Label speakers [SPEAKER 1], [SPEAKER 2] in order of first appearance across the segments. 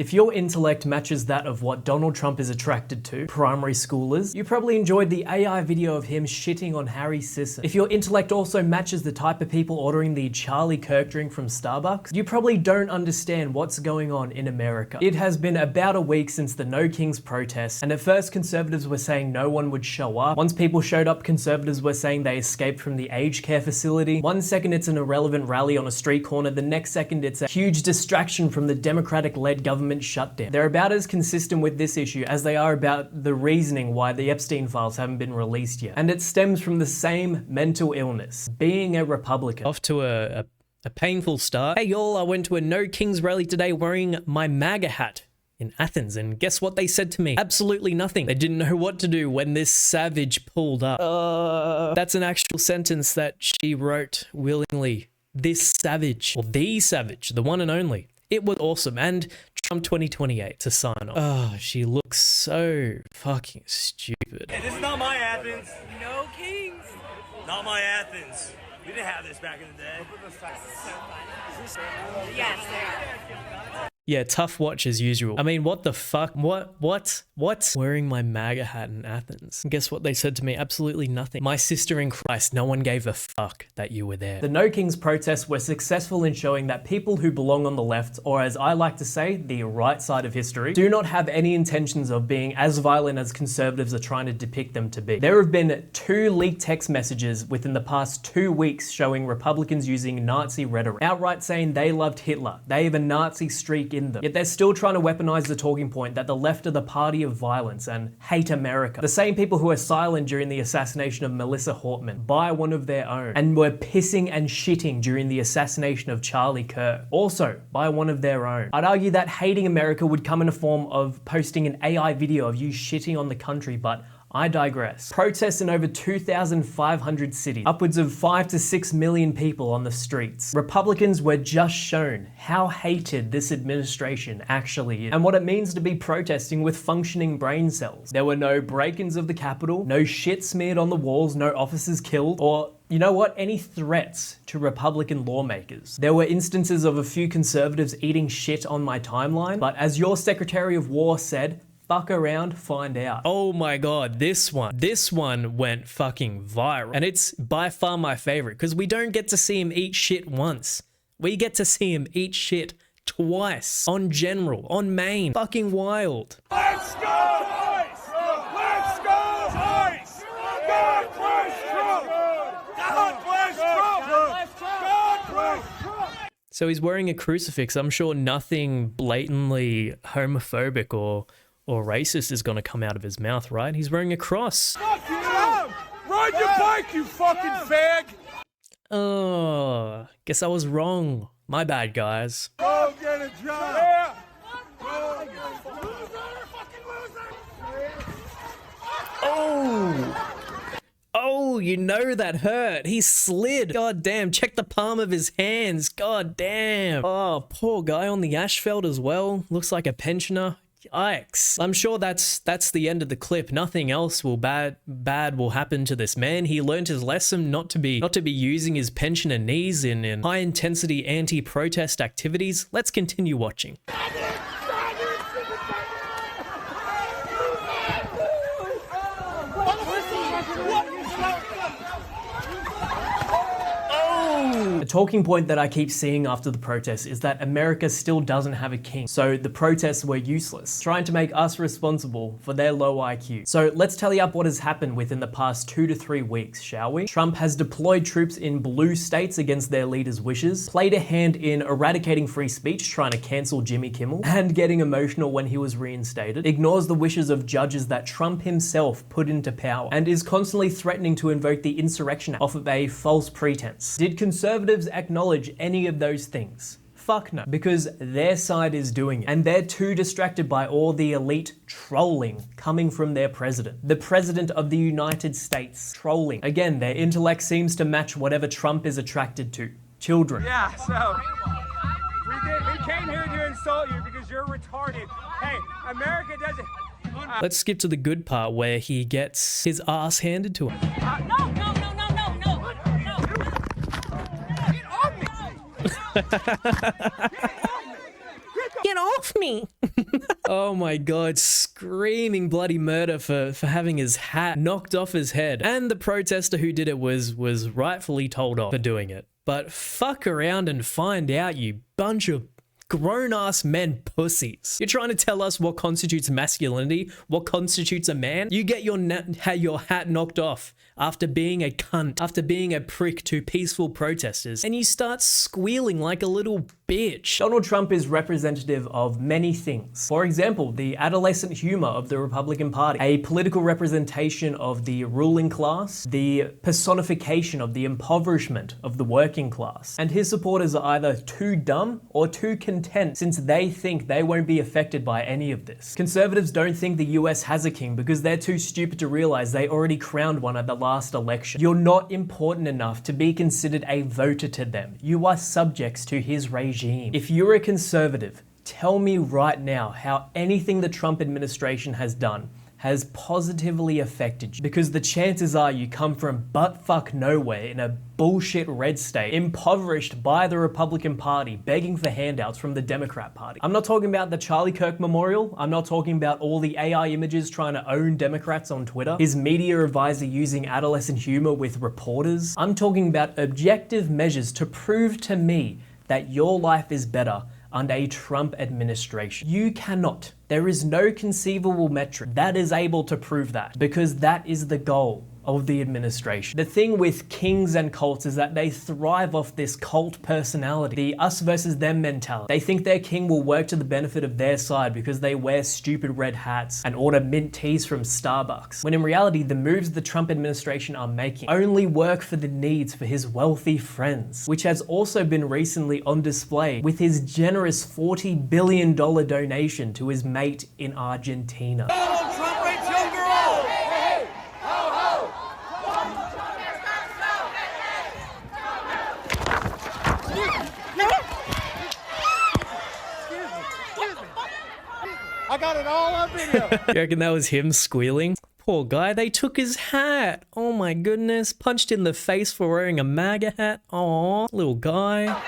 [SPEAKER 1] If your intellect matches that of what Donald Trump is attracted to, primary schoolers, you probably enjoyed the AI video of him shitting on Harry Sisson. If your intellect also matches the type of people ordering the Charlie Kirk drink from Starbucks, you probably don't understand what's going on in America. It has been about a week since the No Kings protests, and at first conservatives were saying no one would show up. Once people showed up, conservatives were saying they escaped from the aged care facility. One second it's an irrelevant rally on a street corner, the next second it's a huge distraction from the Democratic-led government shutdown. They're about as consistent with this issue as they are about the reasoning why the Epstein files haven't been released yet. And it stems from the same mental illness, being a Republican. Off to a painful start. Hey y'all, I went to a No Kings rally today wearing my MAGA hat in Athens, and guess what they said to me? Absolutely nothing. They didn't know what to do when this savage pulled up. That's an actual sentence that she wrote willingly. This savage, or the savage, the one and only. It was awesome, and Trump 2028 to sign off. Oh, she looks so fucking stupid.
[SPEAKER 2] Hey, this is not my Athens.
[SPEAKER 3] No Kings.
[SPEAKER 2] Not my Athens. We didn't have this back in the day.
[SPEAKER 3] Yes, they are.
[SPEAKER 1] Yeah, tough watch as usual. I mean, what the fuck? What? Wearing my MAGA hat in Athens. And guess what they said to me? Absolutely nothing. My sister in Christ, no one gave a fuck that you were there. The No Kings protests were successful in showing that people who belong on the left, or as I like to say, the right side of history, do not have any intentions of being as violent as conservatives are trying to depict them to be. There have been 2 leaked text messages within the past 2 weeks showing Republicans using Nazi rhetoric, outright saying they loved Hitler. They have a Nazi streak in them. Yet they're still trying to weaponize the talking point that the left are the party of violence and hate America. The same people who were silent during the assassination of Melissa Hortman by one of their own, and were pissing and shitting during the assassination of Charlie Kirk, also by one of their own. I'd argue that hating America would come in a form of posting an AI video of you shitting on the country, but I digress. Protests in over 2,500 cities, upwards of 5 to 6 million people on the streets. Republicans were just shown how hated this administration actually is, and what it means to be protesting with functioning brain cells. There were no break-ins of the Capitol, no shit smeared on the walls, no officers killed, or you know what? Any threats to Republican lawmakers. There were instances of a few conservatives eating shit on my timeline, but as your Secretary of War said, fuck around, find out. Oh my god, this one went fucking viral. And it's by far my favorite, because we don't get to see him eat shit once. We get to see him eat shit twice. On General, on Maine. Fucking wild.
[SPEAKER 2] Let's go! Let's go! God bless Trump! God bless Trump! God bless Trump!
[SPEAKER 1] So he's wearing a crucifix. I'm sure nothing blatantly homophobic or racist is going to come out of his mouth, right? He's wearing a cross.
[SPEAKER 2] Fuck you! Ride your bike, you fucking fag!
[SPEAKER 1] Oh, guess I was wrong. My bad, guys.
[SPEAKER 2] Go get a job! Yeah.
[SPEAKER 1] Oh, you know that hurt. He slid. God damn, check the palm of his hands. God damn. Oh, poor guy on the asphalt as well. Looks like a pensioner. Yikes. I'm sure that's the end of the clip. Nothing else bad will happen to this man. He learned his lesson not to be using his pensioner knees in high intensity anti-protest activities. Let's continue watching. A talking point that I keep seeing after the protests is that America still doesn't have a king, so the protests were useless, trying to make us responsible for their low IQ. So let's tally up what has happened within the past 2 to 3 weeks, shall we? Trump has deployed troops in blue states against their leaders' wishes, played a hand in eradicating free speech, trying to cancel Jimmy Kimmel, and getting emotional when he was reinstated, ignores the wishes of judges that Trump himself put into power, and is constantly threatening to invoke the Insurrection Act off of a false pretense. Did conservatives acknowledge any of those things? Fuck no, because their side is doing it, and they're too distracted by all the elite trolling coming from their president. The president of the United States trolling. Again, their intellect seems to match whatever Trump is attracted to. Children.
[SPEAKER 2] Yeah, so we came here to insult you because you're retarded. Hey, America doesn't...
[SPEAKER 1] Let's skip to the good part where he gets his ass handed to him.
[SPEAKER 3] No.
[SPEAKER 1] Get off me! Oh my god, screaming bloody murder for having his hat knocked off his head. And the protester who did it was rightfully told off for doing it. But fuck around and find out, you bunch of grown-ass men pussies. You're trying to tell us what constitutes masculinity, what constitutes a man? You get your hat knocked off after being a cunt, after being a prick to peaceful protesters, and you start squealing like a little bitch. Donald Trump is representative of many things. For example, the adolescent humor of the Republican Party, a political representation of the ruling class, the personification of the impoverishment of the working class. And his supporters are either too dumb or too content since they think they won't be affected by any of this. Conservatives don't think the US has a king because they're too stupid to realize they already crowned one at the last election. You're not important enough to be considered a voter to them. You are subjects to his regime. If you're a conservative, tell me right now how anything the Trump administration has done has positively affected you. Because the chances are you come from buttfuck nowhere in a bullshit red state, impoverished by the Republican Party, begging for handouts from the Democrat Party. I'm not talking about the Charlie Kirk Memorial. I'm not talking about all the AI images trying to own Democrats on Twitter. His media advisor using adolescent humor with reporters. I'm talking about objective measures to prove to me that your life is better under a Trump administration. You cannot. There is no conceivable metric that is able to prove that, because that is the goal of the administration. The thing with kings and cults is that they thrive off this cult personality, the us versus them mentality. They think their king will work to the benefit of their side because they wear stupid red hats and order mint teas from Starbucks. When in reality, the moves the Trump administration are making only work for the needs for his wealthy friends, which has also been recently on display with his generous $40 billion donation to his mate in Argentina.
[SPEAKER 2] I got it all on video.
[SPEAKER 1] You reckon that was him squealing? Poor guy, they took his hat. Oh my goodness, punched in the face for wearing a MAGA hat. Aw, little guy.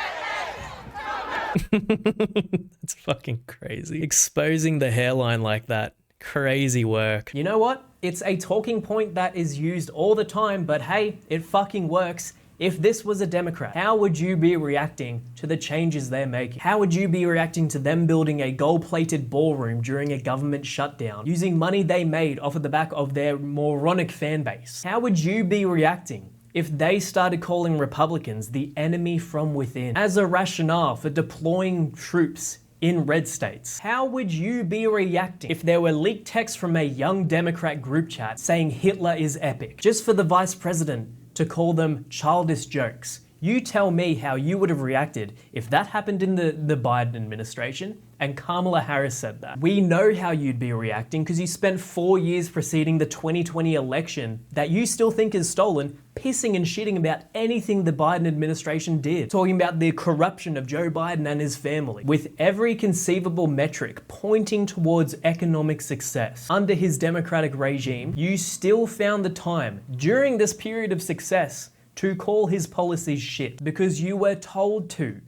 [SPEAKER 1] That's fucking crazy. Exposing the hairline like that. Crazy work. You know what? It's a talking point that is used all the time, but hey, it fucking works. If this was a Democrat, how would you be reacting to the changes they're making? How would you be reacting to them building a gold-plated ballroom during a government shutdown, using money they made off of the back of their moronic fan base? How would you be reacting if they started calling Republicans the enemy from within as a rationale for deploying troops in red states? How would you be reacting if there were leaked texts from a young Democrat group chat saying Hitler is epic, just for the vice president to call them childish jokes? You tell me how you would have reacted if that happened in the Biden administration and Kamala Harris said that. We know how you'd be reacting because you spent 4 years preceding the 2020 election that you still think is stolen, pissing and shitting about anything the Biden administration did, talking about the corruption of Joe Biden and his family, with every conceivable metric pointing towards economic success. Under his Democratic regime, you still found the time during this period of success to call his policies shit because you were told to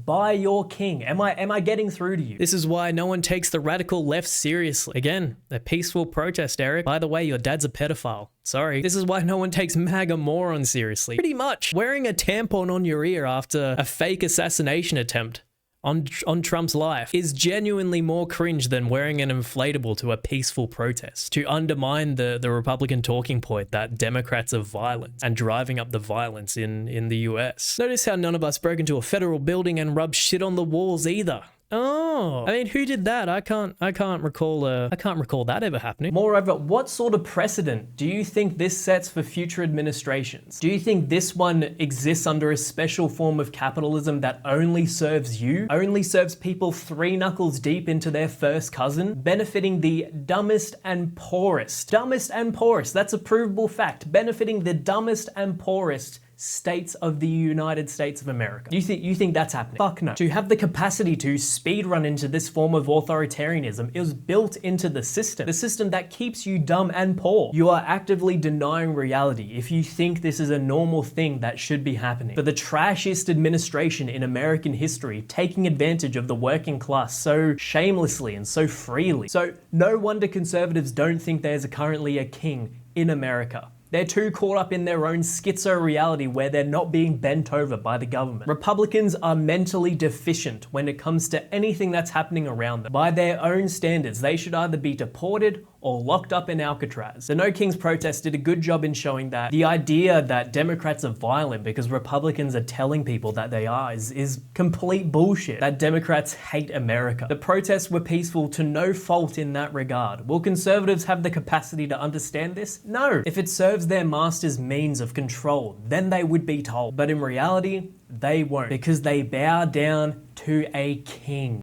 [SPEAKER 1] by your king. Am I getting through to you? This is why no one takes the radical left seriously. Again, a peaceful protest, Eric. By the way, your dad's a pedophile. Sorry. This is why no one takes MAGA morons seriously. Pretty much. Wearing a tampon on your ear after a fake assassination attempt on Trump's life is genuinely more cringe than wearing an inflatable to a peaceful protest, to undermine the Republican talking point that Democrats are violent and driving up the violence in the US. Notice how none of us broke into a federal building and rubbed shit on the walls either. Oh, I mean, who did that? I can't recall that ever happening. Moreover, what sort of precedent do you think this sets for future administrations? Do you think this one exists under a special form of capitalism that only serves you? Only serves people 3 knuckles deep into their first cousin? Benefiting the dumbest and poorest. Dumbest and poorest, that's a provable fact. Benefiting the dumbest and poorest states of the United States of America. You think that's happening? Fuck no. To have the capacity to speed run into this form of authoritarianism is built into the system that keeps you dumb and poor. You are actively denying reality if you think this is a normal thing that should be happening. For the trashiest administration in American history, taking advantage of the working class so shamelessly and so freely. So no wonder conservatives don't think there's currently a king in America. They're too caught up in their own schizo reality where they're not being bent over by the government. Republicans are mentally deficient when it comes to anything that's happening around them. By their own standards, they should either be deported or locked up in Alcatraz. The No Kings protest did a good job in showing that the idea that Democrats are violent because Republicans are telling people that they are is complete bullshit. That Democrats hate America. The protests were peaceful to no fault in that regard. Will conservatives have the capacity to understand this? No. If it serves their master's means of control, then they would be told. But in reality, they won't, because they bow down to a king.